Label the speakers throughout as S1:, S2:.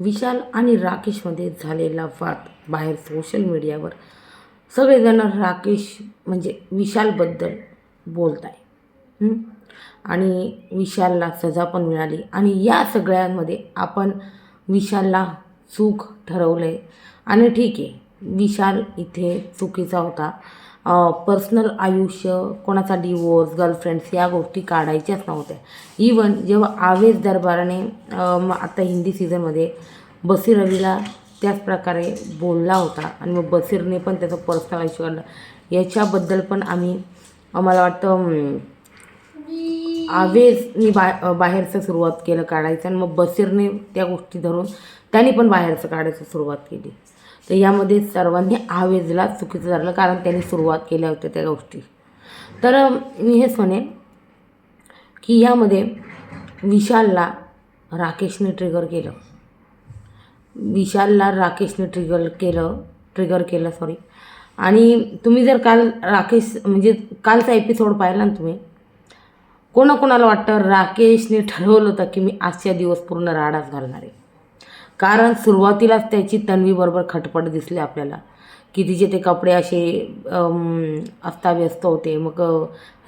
S1: विशाल आणि राकेशमध्ये झालेला वाद बाहेर सोशल मीडियावर सगळेजण राकेश म्हणजे विशालबद्दल बोलत आहे आणि विशालला सजा पण मिळाली आणि या सगळ्यांमध्ये आपण विशालला चूक ठरवलं आहे आणि ठीक आहे, विशाल इथे चुकीचा होता. पर्सनल आयुष्य, कोणाचा डिवोर्स, गर्लफ्रेंड्स या गोष्टी काढायच्याच नव्हत्या. इवन जेव्हा आवेश दरबाराने आता हिंदी सीझनमध्ये बसीर रवीला त्याच प्रकारे बोलला होता आणि मग बसीरने पण त्याचं पर्सनल आयुष्य काढलं. याच्याबद्दल पण आम्हाला वाटतं आवेशनी बाहेरचं सुरुवात केलं काढायचं आणि मग बसीरने त्या गोष्टी धरून त्यांनी पण बाहेरचं काढायचं सुरुवात केली. तर यामध्ये सर्वांनी आवेशला चुकीचं झालं कारण त्यांनी सुरुवात केल्या होत्या त्या गोष्टी. तर मी हेच म्हणेन की यामध्ये विशालला राकेशने ट्रिगर केलं. ट्रिगर केलं सॉरी. आणि तुम्ही जर काल राकेश म्हणजे कालचा एपिसोड पाहिला ना तुम्ही, कोणाकोणाला वाटतं राकेशने ठरवलं होतं की मी आजच्या दिवस पूर्ण राडाच घालणार आहे. कारण सुरुवातीलाच त्याची तन्वीबरोबर खटपट दिसली आपल्याला की तिचे ते कपडे असे अस्ताव्यस्त होते. मग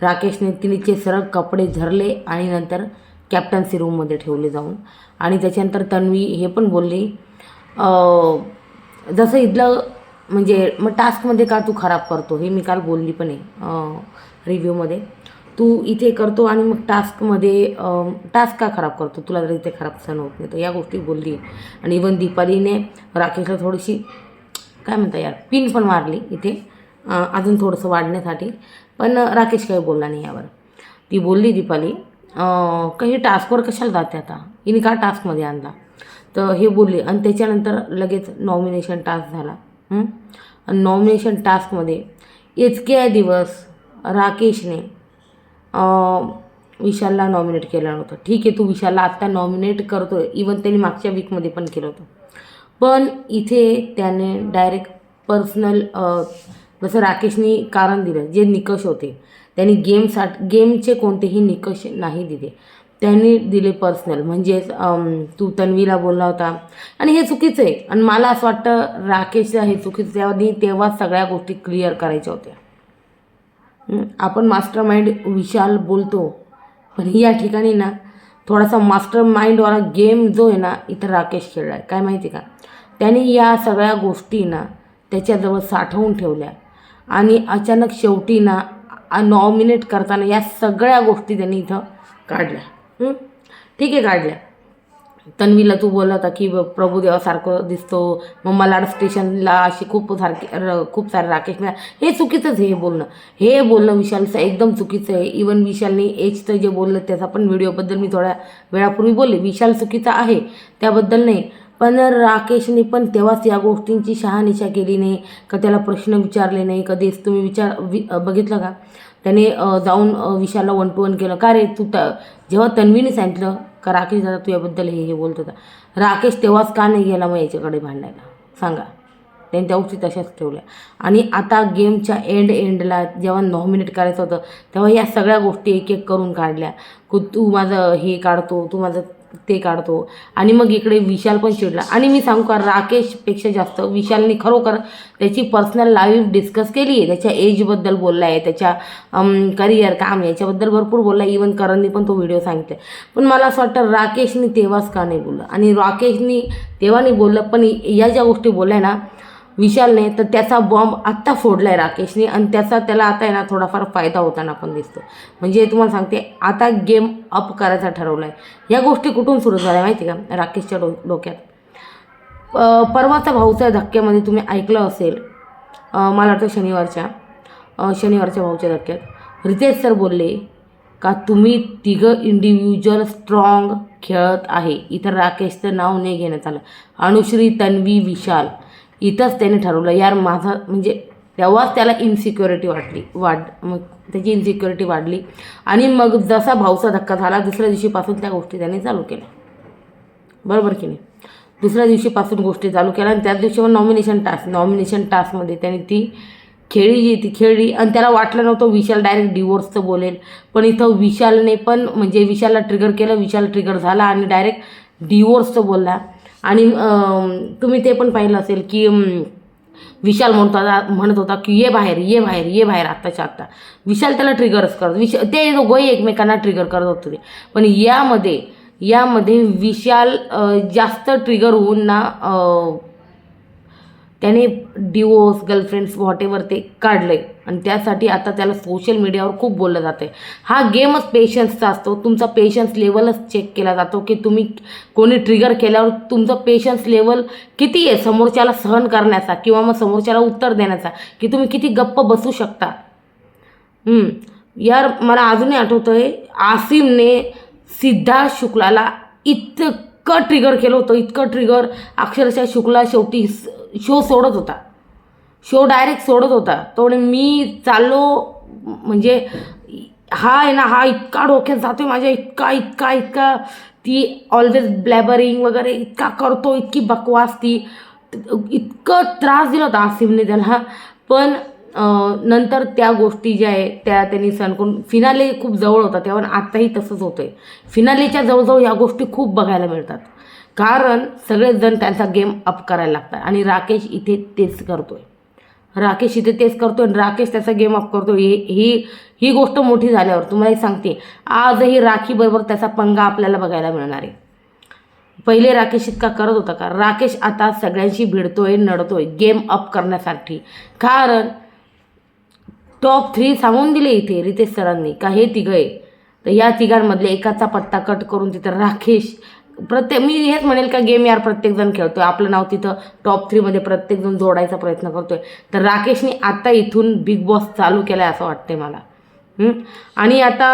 S1: राकेशने तिचे सरळ कपडे झरले आणि नंतर कॅप्टन्सी रूममध्ये ठेवले जाऊन. आणि त्याच्यानंतर तन्वी हे पण बोलली जसं इथलं म्हणजे मग टास्कमध्ये का तू खराब करतो, हे मी काल बोलली पण आहे रिव्ह्यूमध्ये. तू इथे करतो आणि मग टास्क का खराब करतो, तुला जर इथे खराब सण होत नाही. तर या गोष्टी बोलली. आणि इवन दीपालीने राकेशला थोडीशी काय म्हणता यार पिन पण मारली इथे अजून थोडंसं वाढण्यासाठी. पण राकेश काही बोलला नाही यावर. ती बोलली दीपाली काही टास्कवर कशाला जाते आता, हिने का टास्कमध्ये आणला, तर हे बोलली. आणि त्याच्यानंतर लगेच नॉमिनेशन टास्क झाला. आणि नॉमिनेशन टास्कमध्ये इतके दिवस राकेशने विशालला नॉमिनेट केलं नव्हतं. ठीक आहे, तू विशालला आत्ता नॉमिनेट करतो आहे, इवन त्यांनी मागच्या वीकमध्ये पण केलं होतं. पण इथे त्याने डायरेक्ट पर्सनल जसं राकेशनी कारण दिलं, जे निकष होते त्यांनी गेमचे कोणतेही निकष नाही दिले, त्यांनी दिले पर्सनल. म्हणजेच तू तन्वीला बोलला होता आणि हे चुकीचं आहे. आणि मला असं वाटतं राकेशला हे चुकीचं तेव्हा सगळ्या गोष्टी क्लिअर करायच्या होत्या. आपण मास्टर माइंड विशाल बोलतो, पण या ठिकाणी ना थोडासा मास्टर माइंडवाला गेम जो आहे ना इथं राकेश खेळला आहे. काय माहिती का, त्याने या सगळ्या गोष्टी ना त्याच्याजवळ साठवून ठेवल्या आणि अचानक शेवटी ना नॉमिनेट करताना या सगळ्या गोष्टी त्यांनी इथं काढल्या. ठीक आहे, काढल्या. तन्वीला तू बोलला होता की प्रभुदेवासारखं दिसतो, मग मलाड स्टेशनला अशी खूप सारे राकेश मिळा. हे चुकीचंच आहे. हे बोलणं विशालचं एकदम चुकीचं आहे. इवन विशालने एजचं जे बोललं त्याचा पण व्हिडिओबद्दल मी थोड्या वेळापूर्वी बोलले. विशाल चुकीचा आहे त्याबद्दल नाही, पण राकेशने पण तेव्हाच या गोष्टींची शहानिशा केली नाही का, त्याला प्रश्न विचारले नाही कधीच. तुम्ही बघितलं का त्याने जाऊन विशालला 1 to 1 केलं. का रे तू जेव्हा तन्वीने सांगितलं का राकेश दादा तू याबद्दल हे बोलत होता, राकेश तेव्हाच का नाही गेला मग याच्याकडे भांडायला, सांगा. त्यांनी त्या गोष्टी तशाच ठेवल्या. आणि आता गेमच्या एंडला जेव्हा नॉमिनेट करायचं होतं तेव्हा या सगळ्या गोष्टी एक एक करून काढल्या. तू माझं हे काढतो, तू माझं ते काढतो. आणि मग इकडे विशाल पण चिडला. आणि मी सांगू का, राकेशपेक्षा जास्त विशालने खरोखर त्याची पर्सनल लाईफ डिस्कस केली आहे. त्याच्या एजबद्दल बोलला आहे, त्याच्या करिअर काम याच्याबद्दल भरपूर बोलला. इवन करणने पण तो व्हिडिओ सांगितला. पण मला असं वाटतं राकेशनी तेव्हाच का नाही बोललं, आणि राकेशनी तेव्हा नाही बोललं. पण या ज्या गोष्टी बोलल्या ना विशालने, तर त्याचा बॉम्ब आत्ता फोडला आहे राकेशने आणि त्याला आता आहे ना थोडाफार फायदा होताना पण दिसतो. म्हणजे तुम्हाला सांगते आता गेम अप करायचा ठरवला आहे. या गोष्टी कुठून सुरू झाल्या माहिती का, राकेशच्या डोक्यात. परवाचा भाऊच्या धक्क्यामध्ये तुम्ही ऐकलं असेल, मला वाटतं शनिवारच्या भाऊच्या धक्क्यात रितेश सर बोलले का तुम्ही तिघं इंडिव्हिज्युअल स्ट्रॉंग खेळत आहे. इथं राकेशचं नाव नाही घेण्यात आलं. अनुश्री, तन्वी, विशाल इथंच त्याने ठरवलं यार माझा म्हणजे तेव्हाच त्याला इन्सिक्युरिटी मग त्याची इन्सिक्युरिटी वाढली. आणि मग जसा भाऊचा धक्का झाला दुसऱ्या दिवशीपासून त्या गोष्टी त्याने चालू केल्या. बरोबर की नाही, दुसऱ्या दिवशीपासून गोष्टी चालू केल्या. आणि त्याच दिवशी नॉमिनेशन टास्कमध्ये त्याने ती खेळली आणि त्याला वाटलं नव्हतं विशाल डायरेक्ट डिवोर्सचं बोलेल. पण इथं विशालने पण म्हणजे विशालला ट्रिगर केलं. विशाल ट्रिगर झाला आणि डायरेक्ट डिवोर्सचं बोलला. आणि तुम्ही ते पण पाहिलं असेल की विशाल म्हणत होता की ये बाहेर ये बाहेर ये बाहेर आत्ताच्या आत्ता. विशाल त्याला ट्रिगरच करत, ते दोघंही एकमेकांना ट्रिगर करत होते. पण यामध्ये विशाल जास्त ट्रिगर होऊन ना त्याने डिवोर्स गर्लफ्रेंड्स व्हॉटेवर ते काढलं आहे. आणि त्यासाठी आता त्याला सोशल मीडियावर खूप बोललं जातं आहे. हा गेमच पेशन्सचा असतो. तुमचा पेशन्स लेवलच चेक केला जातो की तुम्ही कोणी ट्रिगर केल्यावर तुमचं पेशन्स लेवल किती आहे समोरच्याला सहन करण्याचा किंवा मग समोरच्याला उत्तर देण्याचा, की तुम्ही किती गप्प बसू शकता. यार मला अजूनही आठवतं आहे, आसिमने सिद्धार्थ शुक्लाला इतकं ट्रिगर केलं होतं, इतकं ट्रिगर, अक्षरशः शुक्ला शेवटी शो सोडत होता, शो डायरेक्ट सोडत होता. तो मी चाललो, म्हणजे हा आहे ना, हा इतका डोक्यात जातोय माझ्या, इतका इतका इतका ती ऑलवेज ब्लॅबरिंग वगैरे इतका करतो, इतकी बकवास ती, इतकं त्रास दिला होता आसिमने त्याला. पण नंतर त्या गोष्टी ज्या आहे त्या त्यांनी सण करून, फिनाले खूप जवळ होता तेव्हा, आत्ताही तसंच होतं आहे. फिनालेच्या जवळजवळ या गोष्टी खूप बघायला मिळतात, कारण सगळेच जण त्यांचा गेम अप करायला लागतात. आणि राकेश इथे तेच करतोय, आणि राकेश त्याचा गेम अप करतोय. ही गोष्ट मोठी झाल्यावर तुम्हाला सांगते, आजही राखीबरोबर त्याचा पंगा आपल्याला बघायला मिळणार आहे. पहिले राकेश इतका करत होता का? राकेश आता सगळ्यांशी भिडतोय, नडतोय गेम अप करण्यासाठी. कारण टॉप 3 सांगून दिले इथे रितेश सरांनी का हे तिघं आहे, तर या तिघांमधले एकाचा पत्ता कट करून तिथं राकेश, मी हेच म्हणेल का गेम यार प्रत्येकजण खेळतोय, आपलं नाव तिथं टॉप 3मध्ये प्रत्येकजण जोडायचा प्रयत्न करतोय. तर राकेशने आता इथून बिग बॉस चालू केला आहे असं वाटतंय मला. आणि आता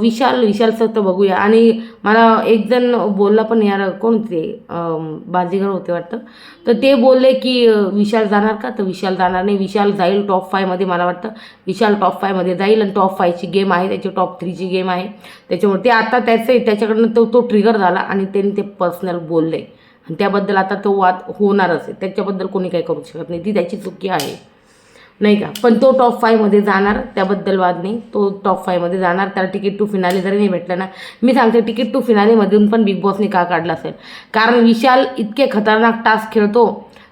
S1: विशालचं तर बघूया. आणि मला एक जण बोलला पण, यार कोण ते बाजीगर होते वाटतं, तर ते बोलले की विशाल जाणार का, तर विशाल जाणार नाही, विशाल जाईल टॉप 5मध्ये. मला वाटतं विशाल टॉप 5मध्ये जाईल, आणि टॉप 5ची गेम आहे त्याची, टॉप 3ची गेम आहे. त्याच्यामुळे ते आता त्याच्याकडनं तो ट्रिगर झाला आणि त्यांनी ते पर्सनल बोलले, आणि त्याबद्दल आता तो वाद होणारच आहे. त्याच्याबद्दल कोणी काही करू शकत नाही, ती त्याची चुकी आहे, नाही का. पण तो टॉप 5मध्ये जाणार, त्याबद्दल वाद नाही, तो टॉप 5मध्ये जाणार. त्याला तिकीट टू फिनाले जरी नाही भेटलं ना, मी सांगते तिकीट टू फिनालेमधून पण बिग बॉसने का काढलं असेल, कारण विशाल इतके खतरनाक टास्क खेळतो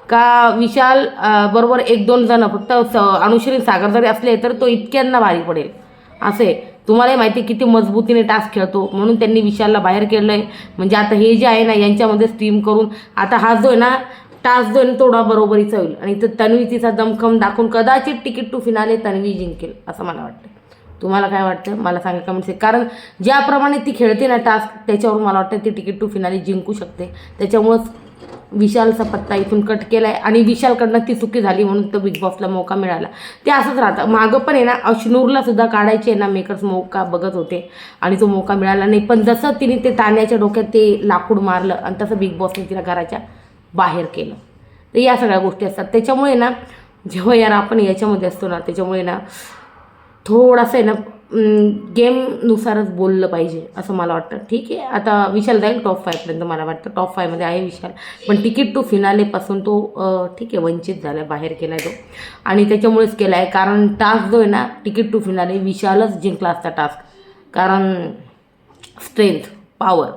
S1: का. विशाल बरोबर 1-2 जण फक्त अनुश्री सागर जरी असले तर तो इतक्यांना भारी पडेल असे. तुम्हालाही माहिती किती मजबूतीने टास्क खेळतो, म्हणून त्यांनी विशालला बाहेर केलं आहे. म्हणजे आता हे जे आहे ना, यांच्यामध्ये स्ट्रीम करून आता हा जो आहे ना टास्क जो आहे थोडा बरोबरीचा होईल, आणि तर तन्वी तिचा दमखम दाखवून कदाचित तिकीट टू फिनाले तन्वी जिंकेल असं मला वाटतं. तुम्हाला काय वाटतं मला सांगा कमेंट्स. कारण ज्याप्रमाणे ती खेळते ना टास्क, त्याच्यावरून मला वाटतं ती तिकीट टू फिनाले जिंकू शकते. त्याच्यामुळंच विशालचा पत्ता इथून कट केला आहे, आणि विशालकडनं ती चुकी झाली म्हणून तो बिग बॉसला मौका मिळाला. ते असंच राहतं. मागं पण आहे ना अश्नूरला सुद्धा काढायचे आहे ना मेकर्स, मौका बघत होते आणि तो मौका मिळाला नाही. पण जसं तिने ते तान्याच्या डोक्यात ते लाकूड मारलं, आणि तसं बिग बॉसने तिला घराच्या बाहेर केलं. तर या सगळ्या गोष्टी असतात. त्याच्यामुळे ना जेव्हा यार आपण याच्यामध्ये असतो ना, त्याच्यामुळे ना थोडासा आहे ना गेमनुसारच बोललं पाहिजे असं मला वाटतं. ठीक आहे, आता विशाल जाईल टॉप 5पर्यंत, मला वाटतं टॉप 5मध्ये आहे विशाल. पण तिकीट टू फिनालेपासून तो ठीक आहे वंचित झाला, बाहेर केला आहे तो, आणि त्याच्यामुळेच केला आहे. कारण टास्क जो आहे ना तिकीट टू फिनाले विशालच जिंकला असता टास्क, कारण स्ट्रेंथ, पॉवर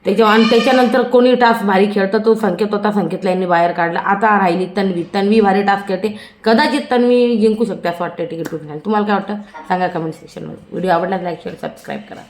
S1: आणि त्याच्यानंतर कोणी टास्क भारी खेळतं तो संकेत होता, संकेतला यांनी बाहेर काढला. आता राहिली तन्वी भारी टास्क खेळते, कदाचित तन्वी जिंकू शकते असं वाटतं तिकीट टू फिनाले. तुम्हाला काय वाटतं सांगा कमेंट सेक्शनमध्ये. व्हिडिओ आवडला लाईक शेअर सबस्क्राईब करा.